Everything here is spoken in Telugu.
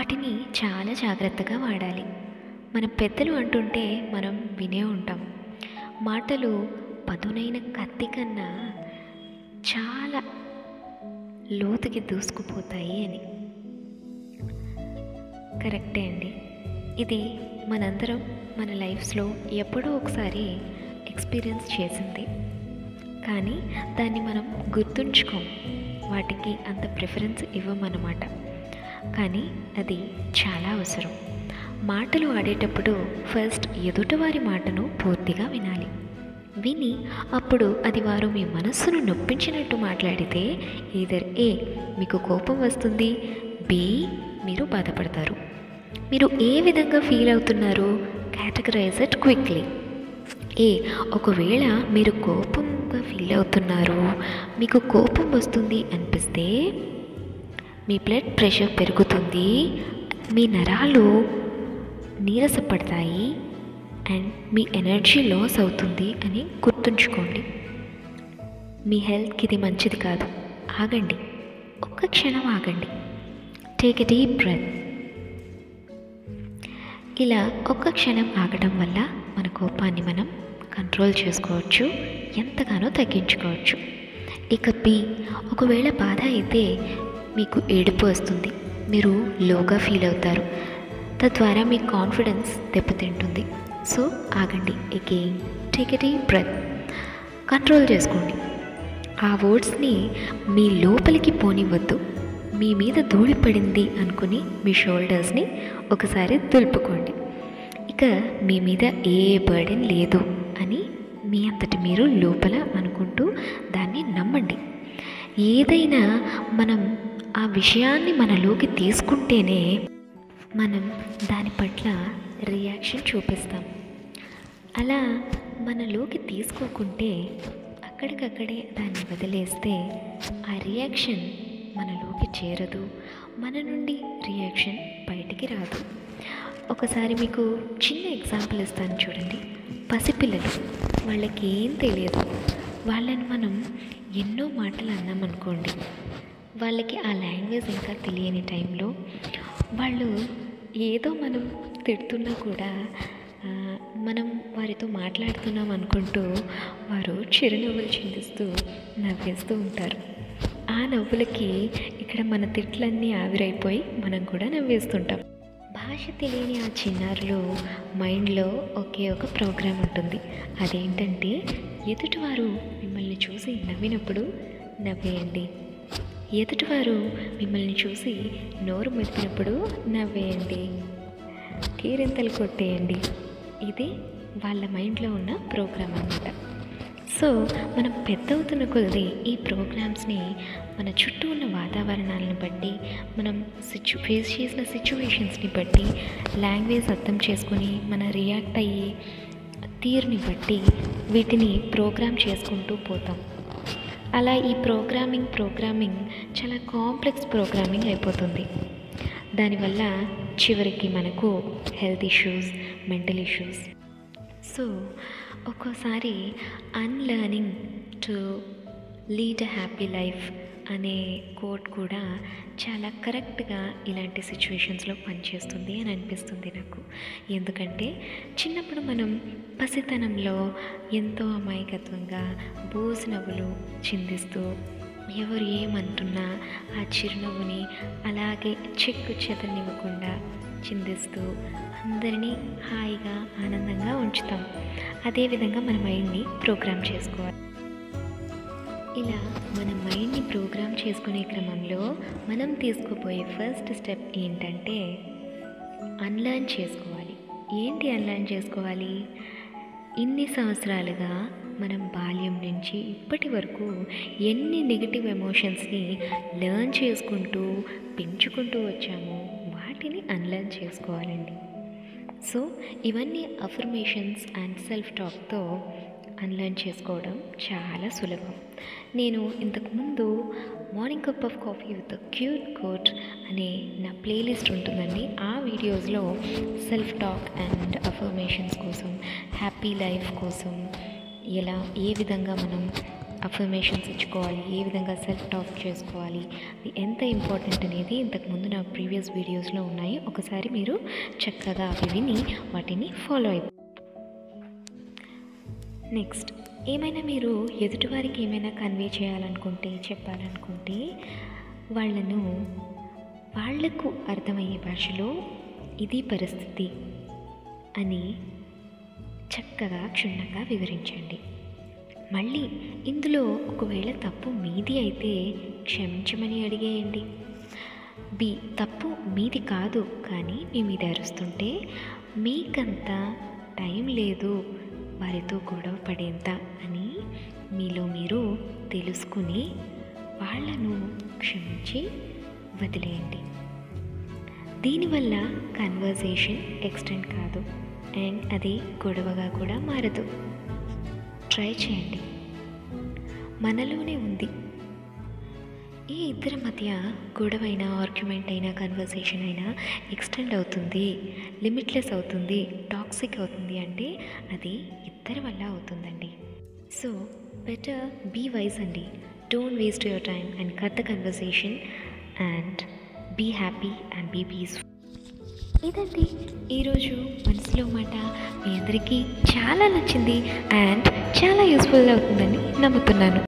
వాటిని చాలా జాగ్రత్తగా వాడాలి. మన పెద్దలు అంటుంటే మనం వినే ఉంటాం, మాటలు పదునైన కత్తి కన్నా చాలా లోతుకి దూసుకుపోతాయి అని. కరెక్టే అండి. ఇది మనందరం మన లైఫ్స్లో ఎప్పుడో ఒకసారి ఎక్స్పీరియన్స్ చేసింది, కానీ దాన్ని మనం గుర్తుంచుకోం, వాటికి అంత ప్రిఫరెన్స్ ఇవ్వమన్నమాట. కానీ అది చాలా అవసరం. మాటలు ఆడేటప్పుడు ఫస్ట్ ఎదుటివారి మాటను పూర్తిగా వినాలి. విని అప్పుడు అది వారు మీ మనస్సును నొప్పించినట్టు మాట్లాడితే ఈదర్ ఏ మీకు కోపం వస్తుంది, బి మీరు బాధపడతారు. మీరు ఏ విధంగా ఫీల్ అవుతున్నారు, కేటగరైజ్ ఇట్ క్విక్లీ. ఏ ఒకవేళ మీరు కోపంగా ఫీల్ అవుతున్నారు, మీకు కోపం వస్తుంది అనిపిస్తే మీ బ్లడ్ ప్రెషర్ పెరుగుతుంది, మీ నరాలు నీరసపడతాయి అండ్ మీ ఎనర్జీ లాస్ అవుతుంది అని గుర్తుంచుకోండి. మీ హెల్త్కి ఇది మంచిది కాదు. ఆగండి, ఒక్క క్షణం ఆగండి. Take a deep breath. ఇలా ఒక్క క్షణం ఆగడం వల్ల మన కోపాన్ని మనం కంట్రోల్ చేసుకోవచ్చు, ఎంతగానో తగ్గించుకోవచ్చు. ఇక బి, ఒకవేళ బాధ అయితే మీకు ఏడుపు వస్తుంది, మీరు లోగా ఫీల్ అవుతారు, తద్వారా మీ కాన్ఫిడెన్స్ దెబ్బతింటుంది. సో ఆగండి, again take a deep breath, control చేసుకోండి. ఆ వర్డ్స్ని మీ లోపలికి పోనివ్వద్దు. మీ మీద ధూళి పడింది అనుకుని మీ షోల్డర్స్ని ఒకసారి దులుపుకోండి. ఇక మీ మీద ఏ బర్డెన్ లేదు అని మీ అంతటి మీరు లోపల అనుకుంటూ దాన్ని నమ్మండి. ఏదైనా మనం ఆ విషయాన్ని మనలోకి తీసుకుంటేనే మనం దాని పట్ల రియాక్షన్ చూపిస్తాం. అలా మనలోకి తీసుకోకుంటే అక్కడికక్కడే దాన్ని వదిలేస్తే ఆ రియాక్షన్ మనలోకి చేరదు, మన నుండి రియాక్షన్ బయటికి రాదు. ఒకసారి మీకు చిన్న ఎగ్జాంపుల్ ఇస్తాను చూడండి. పసిపిల్లలు, వాళ్ళకి ఏం తెలియదు, వాళ్ళని మనం ఎన్నో మాటలు అన్నామనుకోండి, వాళ్ళకి ఆ లాంగ్వేజ్ ఇంకా తెలియని టైంలో వాళ్ళు ఏదో మనం తిడుతున్నా కూడా మనం వారితో మాట్లాడుతున్నాం అనుకుంటూ వారు చిరునవ్వులు చిందిస్తూ నవ్వేస్తూ ఉంటారు. ఆ నవ్వులకి ఇక్కడ మన తిట్లన్నీ ఆవిరైపోయి మనం కూడా నవ్వేస్తుంటాం. భాష తెలియని ఆ చిన్నారులు మైండ్లో ఒకే ఒక ప్రోగ్రాం ఉంటుంది. అదేంటంటే ఎదుటివారు మిమ్మల్ని చూసి నవ్వినప్పుడు నవ్వేయండి, ఎదుటివారు మిమ్మల్ని చూసి నోరు మెదిపినప్పుడు నవ్వేయండి, కేరింతలు కొట్టేయండి. ఇది వాళ్ళ మైండ్లో ఉన్న ప్రోగ్రామ్ అన్నమాట. సో మనం పెద్ద అవుతున్న కొద్దీ ఈ ప్రోగ్రామ్స్ని మన చుట్టూ ఉన్న వాతావరణాలను బట్టి, మనం ఫేస్ చేసిన సిచ్యువేషన్స్ని బట్టి, లాంగ్వేజ్ అర్థం చేసుకొని మన రియాక్ట్ అయ్యే తీరుని బట్టి వీటిని ప్రోగ్రామ్ చేసుకుంటూ పోతాం. అలా ఈ ప్రోగ్రామింగ్ చాలా కాంప్లెక్స్ ప్రోగ్రామింగ్ అయిపోతుంది. దానివల్ల చివరికి మనకు health issues, mental issues. So ఒక్కోసారి unlearning to lead a happy life అనే కోట్ కూడా చాలా కరెక్ట్గా ఇలాంటి సిచ్యువేషన్స్లో పనిచేస్తుంది అని అనిపిస్తుంది నాకు. ఎందుకంటే చిన్నప్పుడు మనం పసితనంలో ఎంతో అమాయకత్వంగా బోసు నవ్వులు చిందిస్తూ ఎవరు ఏమంటున్నా ఆ చిరునవ్వుని అలాగే చెక్కు చెదరనివ్వకుండా చిందిస్తూ అందరినీ హాయిగా ఆనందంగా ఉంచుతాం. అదేవిధంగా మన మైండ్ని ప్రోగ్రామ్ చేసుకోవాలి. ఇలా మన మైండ్ని ప్రోగ్రామ్ చేసుకునే క్రమంలో మనం తీసుకుపోయే ఫస్ట్ స్టెప్ ఏంటంటే అన్లర్న్ చేసుకోవాలి. ఏంటి అన్లర్న్ చేసుకోవాలి? ఇన్ని సంవత్సరాలుగా మనం బాల్యం నుంచి ఇప్పటి వరకు ఎన్ని నెగిటివ్ ఎమోషన్స్ని లెర్న్ చేసుకుంటూ పెంచుకుంటూ వచ్చామో వాటిని అన్లర్న్ చేసుకోవాలండి. సో ఇవన్నీ అఫర్మేషన్స్ అండ్ సెల్ఫ్ టాక్తో అన్లర్న్ చేసుకోవడం చాలా సులభం. నేను ఇంతకుముందు morning cup of coffee with cute quote అనే నా ప్లేలిస్ట్ ఉంటుందండి. ఆ వీడియోస్లో సెల్ఫ్ టాక్ అండ్ అఫర్మేషన్స్ కోసం, హ్యాపీ లైఫ్ కోసం, ఏ విధంగా మనం అఫర్మేషన్స్ ఇచ్చుకోవాలి, ఏ విధంగా సెల్ఫ్ టాక్ చేసుకోవాలి, అది ఎంత ఇంపార్టెంట్ అనేది ఇంతకుముందు నా ప్రీవియస్ వీడియోస్లో ఉన్నాయి. ఒకసారి మీరు చక్కగా అవి విని వాటిని ఫాలో అయిపో. నెక్స్ట్, ఏమైనా మీరు ఎదుటివారికి ఏమైనా కన్వే చేయాలనుకుంటే, చెప్పాలనుకుంటే వాళ్లకు అర్థమయ్యే భాషలో ఇది పరిస్థితి అని చక్కగా క్షుణ్ణంగా వివరించండి. మళ్ళీ ఇందులో ఒకవేళ తప్పు మీది అయితే క్షమించమని అడిగేయండి. తప్పు మీది కాదు, కానీ మీ మీద అరుస్తుంటే మీకంత టైం లేదు వారితో గొడవ పడేంత అని మీలో మీరు తెలుసుకుని వాళ్ళను క్షమించి వదిలేయండి. దీనివల్ల కన్వర్సేషన్ ఎక్స్టెండ్ కాదు అండ్ అది గొడవగా కూడా మారదు. ట్రై చేయండి. మనలోనే ఉంది. ఈ ఇద్దరి మధ్య గొడవ అయినా, ఆర్గ్యుమెంట్ అయినా, కన్వర్సేషన్ అయినా ఎక్స్టెండ్ అవుతుంది, లిమిట్లెస్ అవుతుంది, టాక్సిక్ అవుతుంది అంటే అది ఇద్దరి వల్ల అవుతుందండి. సో బెటర్ బీ వైజ్ అండి. Don't waste your time and cut the conversation and be happy and be peaceful. ఇదండి ఈరోజు మనసులో మాట. మీ అందరికీ చాలా నచ్చింది అండ్ చాలా యూస్ఫుల్ అవుతుందని నమ్ముతున్నాను.